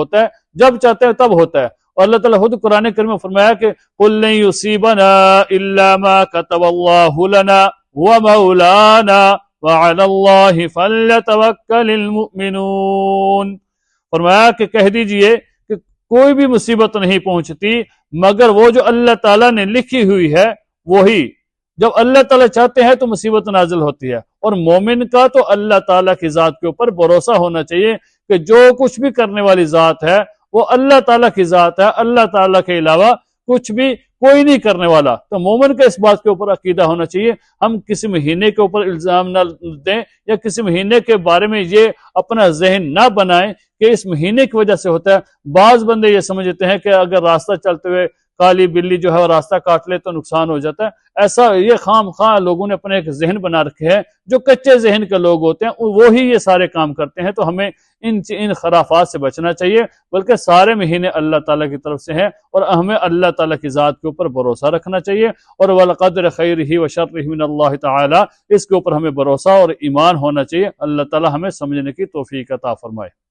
ہوتا ہے، جب چاہتے ہیں تب ہوتا ہے۔ اور اللہ تعالیٰ خود قرآن کریم میں فرمایا کہ قُلْ لَن يُصِيبَنَا إِلَّا مَا كَتَبَ اللَّهُ لَنَا وَمَوْلَانَا وَعَلَى اللَّهِ فَلْيَتَوَكَّلِ الْمُؤْمِنُونَ۔ فرمایا کہ کہہ دیجئے کہ کوئی بھی مصیبت نہیں پہنچتی مگر وہ جو اللہ تعالیٰ نے لکھی ہوئی ہے وہی، جب اللہ تعالیٰ چاہتے ہیں تو مصیبت نازل ہوتی ہے۔ اور مومن کا تو اللہ تعالیٰ کی ذات کے اوپر بھروسہ ہونا چاہیے کہ جو کچھ بھی کرنے والی ذات ہے وہ اللہ تعالیٰ کی ذات ہے، اللہ تعالیٰ کے علاوہ کچھ بھی کوئی نہیں کرنے والا۔ تو مومن کا اس بات کے اوپر عقیدہ ہونا چاہیے۔ ہم کسی مہینے کے اوپر الزام نہ دیں یا کسی مہینے کے بارے میں یہ اپنا ذہن نہ بنائیں کہ اس مہینے کی وجہ سے ہوتا ہے۔ بعض بندے یہ سمجھتے ہیں کہ اگر راستہ چلتے ہوئے کالی بلی جو ہے وہ راستہ کاٹ لے تو نقصان ہو جاتا ہے۔ ایسا یہ خام خواہ لوگوں نے اپنے ایک ذہن بنا رکھے ہیں، جو کچے ذہن کے لوگ ہوتے ہیں وہی یہ سارے کام کرتے ہیں۔ تو ہمیں ان خرافات سے بچنا چاہیے، بلکہ سارے مہینے اللہ تعالیٰ کی طرف سے ہیں اور ہمیں اللہ تعالیٰ کی ذات کے اوپر بھروسہ رکھنا چاہیے۔ اور وَالْقَدْرِ خَيْرِهِ وَشَرِّهِ مِنَ اللَّهِ تعالیٰ، اس کے اوپر ہمیں بھروسہ اور ایمان ہونا چاہیے۔ اللہ تعالیٰ ہمیں سمجھنے کی توفیق عطا فرمائے۔